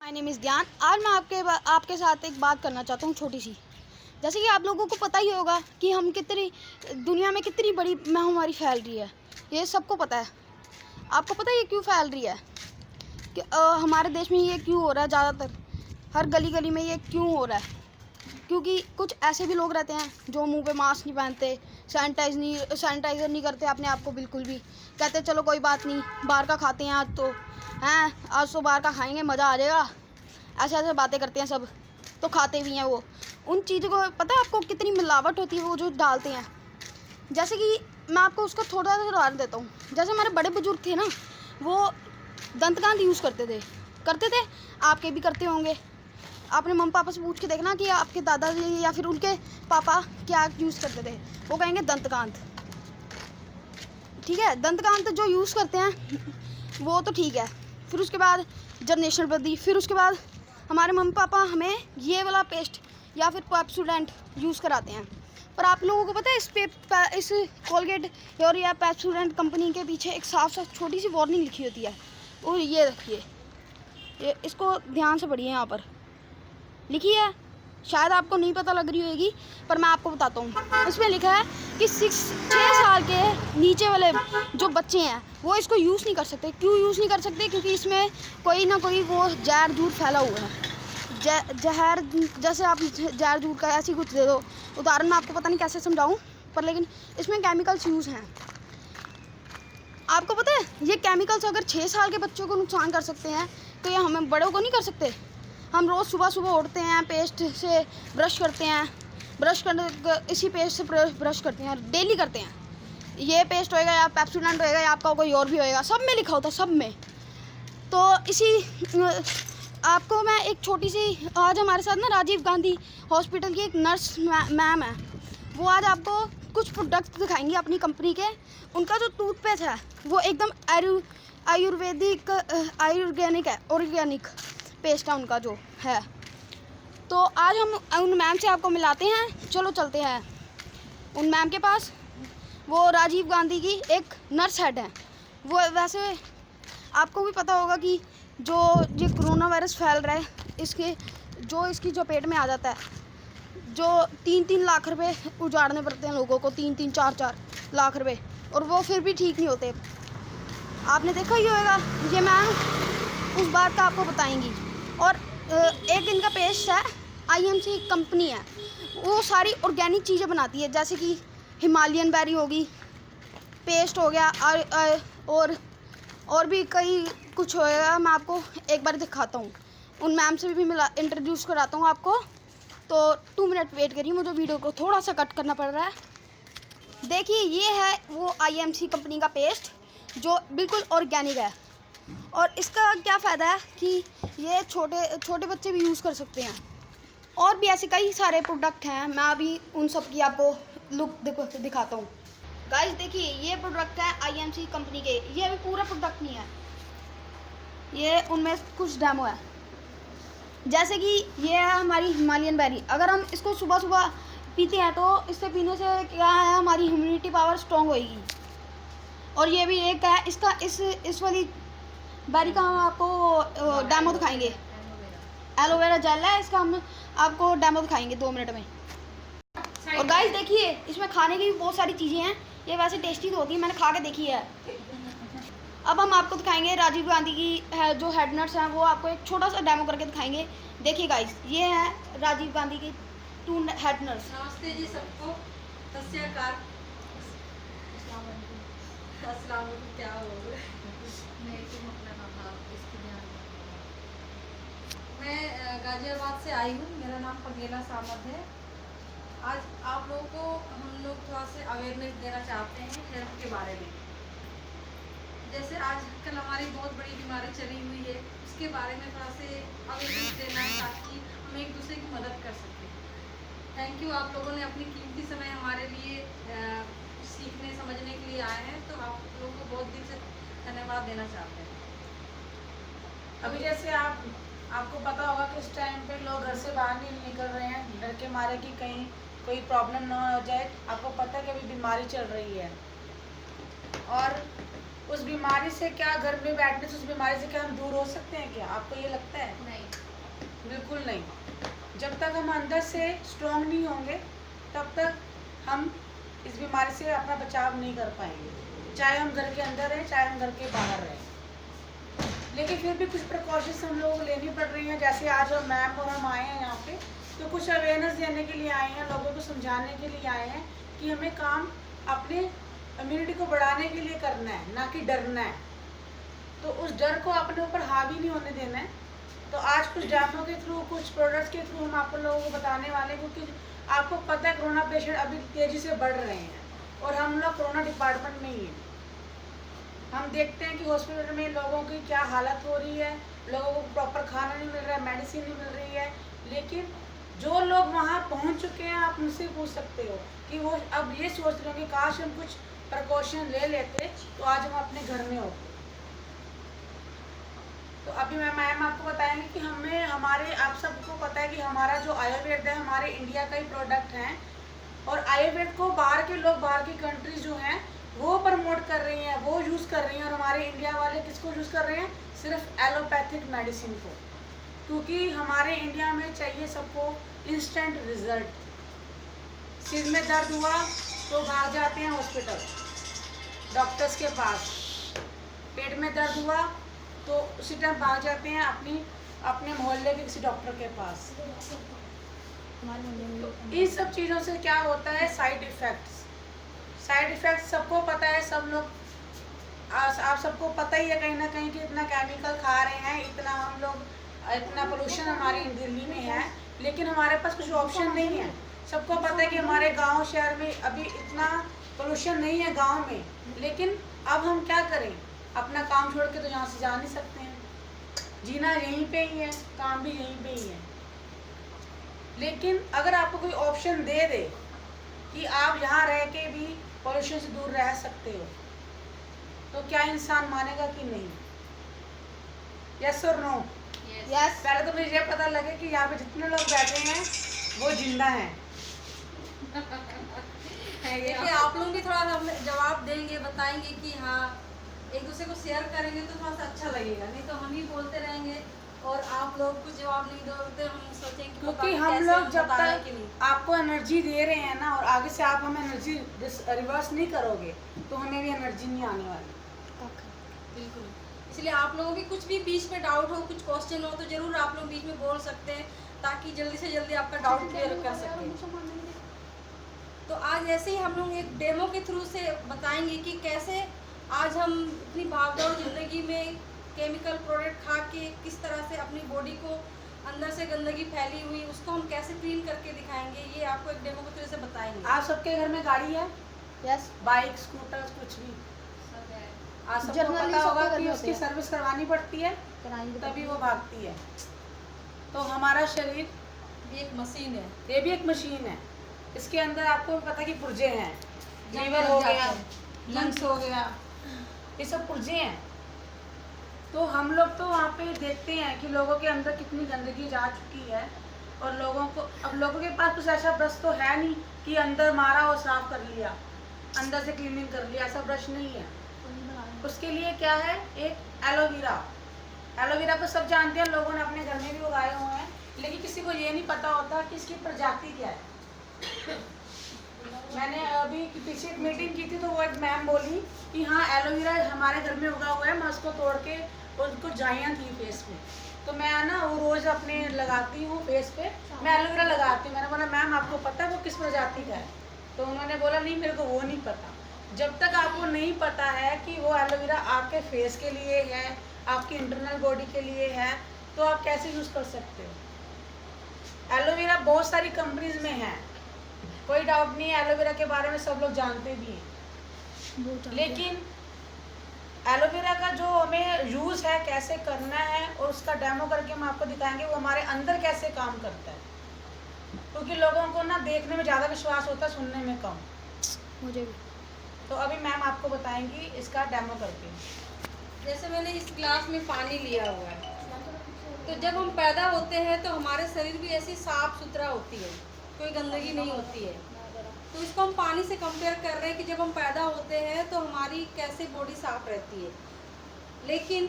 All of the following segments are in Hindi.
माय नेम इज़ ज्ञान। आज मैं आपके साथ एक बात करना चाहता हूँ छोटी सी। जैसे कि आप लोगों को पता ही होगा कि हम दुनिया में कितनी बड़ी महामारी फैल रही है। ये सबको पता है। आपको पता है ये क्यों फैल रही है? कि हमारे देश में ये क्यों हो रहा है? ज़्यादातर हर गली गली में ये क्यों हो रहा है? क्योंकि कुछ ऐसे भी लोग रहते हैं जो मुंह पे मास्क नहीं पहनते, सैनिटाइज़र नहीं करते अपने आप को बिल्कुल भी। कहते चलो कोई बात नहीं, बाहर का खाते हैं आज तो बाहर का खाएंगे, मज़ा आ जाएगा। ऐसे ऐसे बातें करते हैं सब, तो खाते भी हैं वो। उन चीज़ों को पता है आपको कितनी मिलावट होती है वो जो डालते हैं। जैसे कि मैं आपको उसका थोड़ा सा उदाहरण देता हूँ। जैसे हमारे बड़े बुजुर्ग थे ना, वो दंतकांत यूज़ करते थे। आपके भी करते होंगे। आपने मम्मी पापा से पूछ के देखना कि आपके दादाजी या फिर उनके पापा क्या यूज़ करते थे। वो कहेंगे दंतकांत। ठीक है, दंतकांत जो यूज़ करते हैं वो तो ठीक है। फिर उसके बाद जनरेशन बदली, फिर उसके बाद हमारे मम्मी पापा हमें ये वाला पेस्ट या फिर पेप्सोडेंट यूज़ कराते हैं। पर आप लोगों को पता है इस कोलगेट और या पेप्सोडेंट कंपनी के पीछे एक साफ साफ छोटी सी वार्निंग लिखी होती है। और ये रखिए, ये इसको ध्यान से पढ़िए, यहाँ पर लिखी है। शायद आपको नहीं पता लग रही होगी, पर मैं आपको बताता हूँ। इसमें लिखा है कि 6 साल के नीचे वाले जो बच्चे हैं वो इसको यूज़ नहीं कर सकते। क्यों यूज़ नहीं कर सकते? क्योंकि इसमें कोई ना कोई वो जहर दूर फैला हुआ है। जहर जैसे आप जहर दूर का ऐसी कुछ दे दो, उदाहरण मैं आपको पता नहीं कैसे समझाऊँ, पर लेकिन इसमें केमिकल्स यूज़ हैं। आपको पता है ये केमिकल्स अगर 6 साल के बच्चों को नुकसान कर सकते हैं, तो ये हमें बड़ों को नहीं कर सकते? हम रोज़ सुबह सुबह उठते हैं, पेस्ट से ब्रश करते हैं, इसी पेस्ट से ब्रश करते हैं, डेली करते हैं। ये पेस्ट होएगा या पेप्सोडेंट होएगा या आपका कोई और भी होएगा, सब में लिखा होता है, सब में। तो आपको मैं एक छोटी सी, आज हमारे साथ ना राजीव गांधी हॉस्पिटल की एक नर्स मैम है। वो आज आपको कुछ प्रोडक्ट दिखाएंगी अपनी कंपनी के। उनका जो टूथपेस्ट है वो एकदम ऑर्गेनिक पेस्ट है उनका जो है। तो आज हम उन मैम से आपको मिलाते हैं। चलो चलते हैं उन मैम के पास। वो राजीव गांधी की एक नर्स हेड है। वो वैसे आपको भी पता होगा कि जो ये कोरोना वायरस फैल रहा है, इसकी जो पेट में आ जाता है, जो 3-3 लाख रुपए उजाड़ने पड़ते हैं लोगों को, 3-3 4-4 लाख रुपए, और वो फिर भी ठीक नहीं होते। आपने देखा ही होगा। ये मैम उस बात का आपको बताएंगी। और एक इनका पेस्ट है, IMC कंपनी है, वो सारी ऑर्गेनिक चीज़ें बनाती है। जैसे कि हिमालयन बेरी होगी, पेस्ट हो गया, और भी कई कुछ होएगा। मैं आपको एक बार दिखाता हूँ। उन मैम से भी इंट्रोड्यूस कराता हूँ आपको। तो 2 मिनट वेट करिए, मुझे वीडियो को थोड़ा सा कट करना पड़ रहा है। देखिए, ये है वो IMC कंपनी का पेस्ट जो बिल्कुल ऑर्गेनिक है। और इसका क्या फ़ायदा है कि ये छोटे बच्चे भी यूज़ कर सकते हैं। और भी ऐसे कई सारे प्रोडक्ट हैं, मैं अभी उन सब की आपको लुक दिखाता हूँ। गाइस देखिए, ये प्रोडक्ट है IMC कंपनी के। ये अभी पूरा प्रोडक्ट नहीं है, ये उनमें कुछ डेमो है। जैसे कि ये है हमारी हिमालयन बेरी। अगर हम इसको सुबह सुबह पीते हैं तो इससे पीने से क्या है, हमारी इम्यूनिटी पावर स्ट्रॉन्ग होएगी। और ये भी एक है इसका, इस वाली बेरी का हम आपको डेमो दिखाएंगे। एलोवेरा जेल है इसका, हम आपको डेमो दिखाएंगे 2 मिनट में। और गाइस देखिए, इसमें खाने की भी बहुत सारी चीज़ें हैं। ये वैसे टेस्टी तो होती है, मैंने खा के देखी है। अब हम आपको दिखाएंगे राजीव गांधी की जो हेड नर्स हैं, वो आपको एक छोटा सा डेमो करके दिखाएंगे। देखिए गाइस, ये है राजीव गांधी की 2 हेड नर्स। नमस्ते जी सबको, सत्याकार, अस्सलाम वालेकुम। क्या हो गया? मैं गाजियाबाद से आई हूँ। मेरा नाम फगेला सामद है। आज आप लोगों को हम लोग थोड़ा सा अवेयरनेस देना चाहते हैं हेल्थ के बारे में। जैसे आजकल हमारी बहुत बड़ी बीमारी चली हुई है, उसके बारे में थोड़ा से अवेयरनेस देना ताकि हम एक दूसरे की मदद कर सकें। थैंक यू, आप लोगों ने अपनी कीमती समय हमारे लिए सीखने समझने के लिए आए हैं, तो आप लोगों को बहुत दिल से धन्यवाद देना चाहते हैं। अभी जैसे आपको पता होगा कि इस टाइम पे लोग घर से बाहर नहीं निकल रहे हैं, डर के मारे कि कहीं कोई प्रॉब्लम ना हो जाए। आपको पता है कि अभी बीमारी चल रही है, और उस बीमारी से क्या घर में बैठने से उस बीमारी से क्या हम दूर हो सकते हैं क्या? आपको ये लगता है? नहीं। बिल्कुल नहीं। जब तक हम अंदर से स्ट्रॉन्ग नहीं होंगे तब तक हम इस बीमारी से अपना बचाव नहीं कर पाएंगे, चाहे हम घर के अंदर रहें चाहे हम घर के बाहर रहें। लेकिन फिर भी कुछ प्रिकॉशंस हम लोगों को लेनी पड़ रही हैं। जैसे आज हम मैम और हम आए हैं यहाँ पे, तो कुछ अवेयरनेस देने के लिए आए हैं, लोगों को समझाने के लिए आए हैं कि हमें काम अपने इम्यूनिटी को बढ़ाने के लिए करना है, ना कि डरना है। तो उस डर को अपने ऊपर हावी नहीं होने देना है। तो आज कुछ डेमो के थ्रू, कुछ प्रोडक्ट्स के थ्रू हम आप लोगों को बताने वाले हैं, क्योंकि आपको पता है कोरोना पेशेंट अभी तेज़ी से बढ़ रहे हैं और हम लोग कोरोना डिपार्टमेंट में ही हैं। हम देखते हैं कि हॉस्पिटल में लोगों की क्या हालत हो रही है, लोगों को प्रॉपर खाना नहीं मिल रहा है, मेडिसिन नहीं मिल रही है। लेकिन जो लोग वहाँ पहुँच चुके हैं, आप उनसे पूछ सकते हो कि वो अब ये सोच रहे हो कि काश हम कुछ प्रिकॉशन ले लेते तो आज हम अपने घर में होते। तो अभी मैम आपको बताएंगे कि हमें हमारे, आप सबको पता है कि हमारा जो आयुर्वेद है हमारे इंडिया का ही प्रोडक्ट है, और आयुर्वेद को बाहर के लोग, बाहर की कंट्रीज जो हैं वो प्रमोट कर रही हैं, वो यूज़ कर रही हैं, और हमारे इंडिया वाले किसको यूज़ कर रहे हैं? सिर्फ एलोपैथिक मेडिसिन को, क्योंकि हमारे इंडिया में चाहिए सबको इंस्टेंट रिजल्ट। सिर में दर्द हुआ तो भाग जाते हैं हॉस्पिटल, डॉक्टर्स के पास। पेट में दर्द हुआ तो उसी टाइम भाग जाते हैं अपने मोहल्ले के किसी डॉक्टर के पास। तो इन सब चीज़ों से क्या होता है? साइड इफ़ेक्ट्स सबको पता है, सब लोग आप सबको पता ही है कहीं ना कहीं कि इतना केमिकल खा रहे हैं, इतना पोल्यूशन हमारी दिल्ली में है, लेकिन हमारे पास कुछ ऑप्शन नहीं है। सबको पता है कि हमारे गांव शहर में अभी इतना पोल्यूशन नहीं है गांव में, लेकिन अब हम क्या करें? अपना काम छोड़ के तो यहाँ से जा नहीं सकते हैं, जीना यहीं पे ही है, काम भी यहीं पे ही है। लेकिन अगर आपको कोई ऑप्शन दे दे कि आप यहाँ रह के भी पोल्यूशन से दूर रह सकते हो, तो क्या इंसान मानेगा कि नहीं? यस और नो? यस। पहले तो मुझे ये पता लगे कि यहाँ पे जितने लोग बैठे हैं वो जिंदा हैं। देखिए आप लोग भी थोड़ा सा जवाब देंगे, बताएंगे कि हाँ एक दूसरे को शेयर करेंगे तो थोड़ा सा अच्छा लगेगा, नहीं तो हम ही बोलते रहेंगे और आप लोग कुछ जवाब नहीं दोगे तो हम सोचेंगे कि क्योंकि हम लोग जब तक आपको एनर्जी दे रहे हैं ना, और आगे से आप हमें एनर्जी रिवर्स नहीं करोगे तो हमें भी एनर्जी नहीं आने वाली। बिल्कुल, इसलिए आप लोगों की कुछ भी बीच में डाउट हो, कुछ क्वेश्चन हो, तो जरूर आप लोग बीच में बोल सकते हैं, ताकि जल्दी से जल्दी आपका डाउट क्लियर कर सकें। तो आज ऐसे ही हम लोग एक डेमो के थ्रू से बताएंगे कि कैसे आज हम इतनी भागदौड़ ज़िंदगी में केमिकल प्रोडक्ट खा के किस तरह से अपनी बॉडी को अंदर से गंदगी फैली हुई उसको हम कैसे क्लीन करके दिखाएंगे, ये आपको एक डेमो के थ्रू से बताएंगे। आप सबके घर में गाड़ी है? यस। बाइक, स्कूटर, कुछ भी? आज सबको Generally पता होगा सबके घर कि में उसकी होते हैं। सर्विस करवानी पड़ती है, तभी वो भागती है। तो हमारा शरीर ये एक मशीन है, ये भी एक मशीन है। इसके अंदर आपको पता है कि पुर्जे हैं, जंग लीवर लग हो जाते गया, हैं। लंग्स हो गया, ये सब पुर्जे हैं। तो हम लोग तो वहाँ पे देखते हैं कि लोगों के अंदर कितनी गंदगी जा चुकी है, और लोगों के पास कुछ ऐसा ब्रश तो है नहीं कि अंदर मारा और साफ कर लिया, अंदर से क्लीनिंग कर लिया, ऐसा ब्रश नहीं है। उसके लिए क्या है? एक एलोवेरा को सब जानते हैं, लोगों ने अपने घर में भी उगाए हुए हैं, लेकिन किसी को ये नहीं पता होता कि इसकी प्रजाति क्या है। मैंने अभी पीछे एक मीटिंग की थी, तो वो एक मैम बोली कि हाँ एलोवेरा हमारे घर में उगा हुआ है, मैं उसको तोड़ के, उसको जाइयाँ थी फेस में, तो मैं ना वो रोज़ अपने लगाती हूँ फेस पे, मैं एलोवेरा लगाती हूँ। मैंने बोला मैम आपको पता है वो किस प्रजाति का है? तो उन्होंने बोला नहीं मेरे को वो नहीं पता। जब तक आपको नहीं पता है कि वो एलोवेरा आपके फेस के लिए है, आपकी इंटरनल बॉडी के लिए है, तो आप कैसे यूज़ कर सकते हो? एलोवेरा बहुत सारी कंपनीज में है, कोई डाउट नहीं है, एलोवेरा के बारे में सब लोग जानते भी हैं। लेकिन एलोवेरा का जो हमें यूज़ है, कैसे करना है, और उसका डेमो करके हम आपको दिखाएंगे वो हमारे अंदर कैसे काम करता है, क्योंकि लोगों को ना देखने में ज़्यादा विश्वास होता है, सुनने में कम। मुझे भी। तो अभी मैम आपको बताएंगी इसका डेमो करके। जैसे मैंने इस ग्लास में पानी लिया हुआ है, तो जब हम पैदा होते हैं तो हमारे शरीर भी ऐसी साफ सुथरा होती है, कोई गंदगी नहीं होती है। तो इसको हम पानी से कंपेयर कर रहे हैं कि जब हम पैदा होते हैं तो हमारी कैसे बॉडी साफ रहती है, लेकिन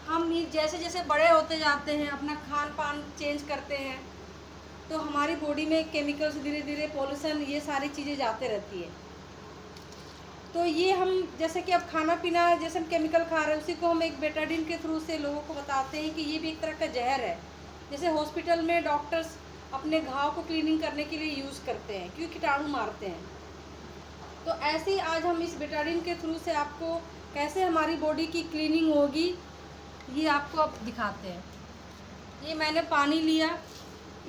हम जैसे जैसे बड़े होते जाते हैं, अपना खान पान चेंज करते हैं, तो हमारी बॉडी में केमिकल्स धीरे धीरे, पोल्यूशन, ये सारी चीज़ें जाते रहती है। तो ये हम जैसे कि अब खाना पीना जैसे हम केमिकल खा रहे हैं, उसी को हम एक बेटाडीन के थ्रू से लोगों को बताते हैं कि ये भी एक तरह का जहर है। जैसे हॉस्पिटल में डॉक्टर्स अपने घाव को क्लीनिंग करने के लिए यूज़ करते हैं, क्योंकि कीटाणु मारते हैं। तो ऐसे ही आज हम इस बेटाडीन के थ्रू से आपको कैसे हमारी बॉडी की क्लीनिंग होगी, ये आपको अब दिखाते हैं। ये मैंने पानी लिया,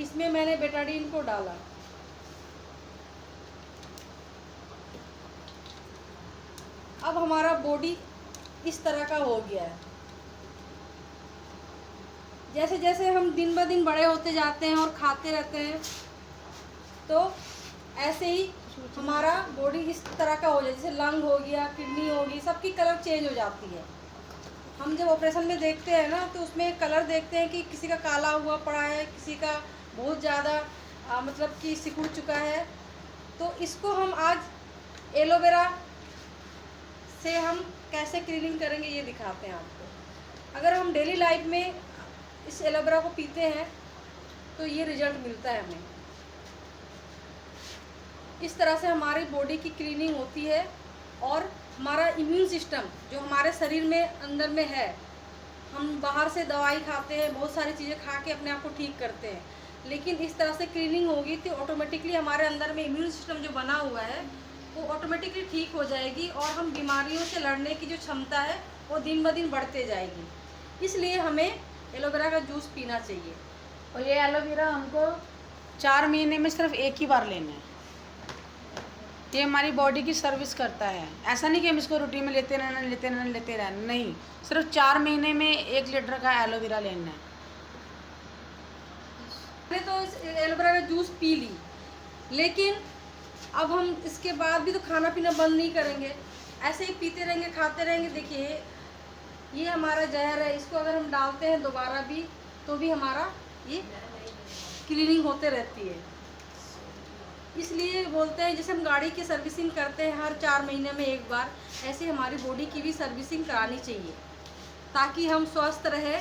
इसमें मैंने बेटाडीन को डाला। अब हमारा बॉडी इस तरह का हो गया है। जैसे जैसे हम दिन ब दिन बड़े होते जाते हैं और खाते रहते हैं, तो ऐसे ही हमारा बॉडी इस तरह का हो जाए। जैसे लंग हो गया, किडनी होगी, सबकी कलर चेंज हो जाती है। हम जब ऑपरेशन में देखते हैं ना, तो उसमें कलर देखते हैं कि किसी का काला हुआ पड़ा है, किसी का बहुत ज़्यादा मतलब कि सिकुड़ चुका है। तो इसको हम आज एलोवेरा से हम कैसे क्लीनिंग करेंगे ये दिखाते हैं आपको। अगर हम डेली लाइफ में इस एलोवेरा को पीते हैं तो ये रिजल्ट मिलता है हमें। इस तरह से हमारी बॉडी की क्लीनिंग होती है और हमारा इम्यून सिस्टम जो हमारे शरीर में अंदर में है, हम बाहर से दवाई खाते हैं, बहुत सारी चीज़ें खा के अपने आप को ठीक करते हैं, लेकिन इस तरह से क्लीनिंग होगी तो ऑटोमेटिकली हमारे अंदर में इम्यून सिस्टम जो बना हुआ है वो ऑटोमेटिकली ठीक हो जाएगी और हम बीमारियों से लड़ने की जो क्षमता है वो दिन ब दिन बढ़ते जाएगी। इसलिए हमें एलोवेरा का जूस पीना चाहिए। और ये एलोवेरा हमको 4 महीने में सिर्फ एक ही बार लेना है। ये हमारी बॉडी की सर्विस करता है। ऐसा नहीं कि हम इसको रूटीन में लेते रहना, नहीं, सिर्फ 4 महीने में 1 लीटर का एलोवेरा लेना है। हमने तो इस एलोवेरा का जूस पी ली, लेकिन अब हम इसके बाद भी तो खाना पीना बंद नहीं करेंगे, ऐसे ही पीते रहेंगे, खाते रहेंगे। देखिए ये हमारा जहर है, इसको अगर हम डालते हैं दोबारा भी तो भी हमारा ये क्लीनिंग होते रहती है। इसलिए बोलते हैं जैसे हम गाड़ी की सर्विसिंग करते हैं हर 4 महीने में एक बार, ऐसे हमारी बॉडी की भी सर्विसिंग करानी चाहिए ताकि हम स्वस्थ रहे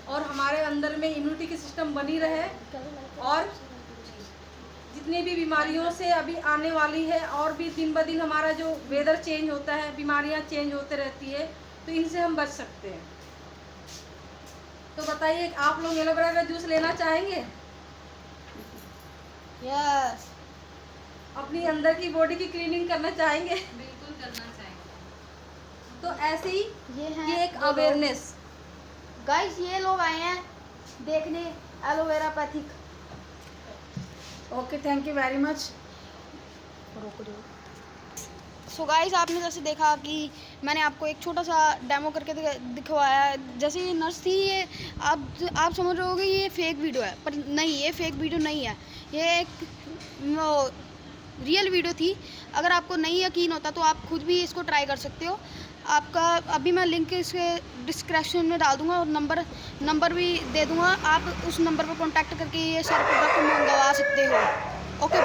और हमारे अंदर में इम्यूनिटी की सिस्टम बनी रहे और जितनी भी बीमारियों से अभी आने वाली है, और भी दिन ब दिन हमारा जो वेदर चेंज होता है, बीमारियां चेंज होते रहती है, तो इनसे हम बच सकते हैं। तो बताइए आप लोग एलोवेरा का जूस लेना चाहेंगे? यस। अपनी अंदर की बॉडी की क्लीनिंग करना चाहेंगे? बिल्कुल करना चाहेंगे। तो ऐसे ही ये एक वो लोग। अवेयरनेस। गाइस ये लोग आए हैं देखने aloe vera Pethick. Okay, thank you very much. So guys आपने जैसे देखा कि मैंने आपको एक छोटा सा डेमो करके दिखवाया। जैसे ये नर्स थी, ये आप समझ रहे होगे ये फेक वीडियो है, पर नहीं, ये फेक वीडियो नहीं है, ये एक रियल वीडियो थी। अगर आपको नहीं यकीन होता तो आप खुद भी इसको ट्राई कर सकते हो। आपका अभी मैं लिंक इसके डिस्क्रिप्शन में डाल दूंगा और नंबर भी दे दूंगा। आप उस नंबर पर कांटेक्ट करके ये सारे प्रोडक्ट मंगवा सकते हो। ओके,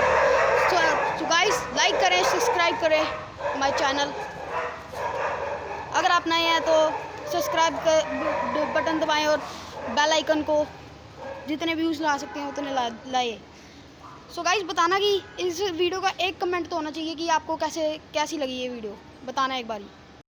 सो गाइस लाइक करें, सब्सक्राइब करें माय चैनल। अगर आप नए हैं तो सब्सक्राइब बटन दबाएं और बेल आइकन को जितने व्यूज़ ला सकते हैं उतने लाए। सो गाइस बताना कि इस वीडियो का एक कमेंट तो होना चाहिए कि आपको कैसी लगी ये वीडियो, बताना एक बारी।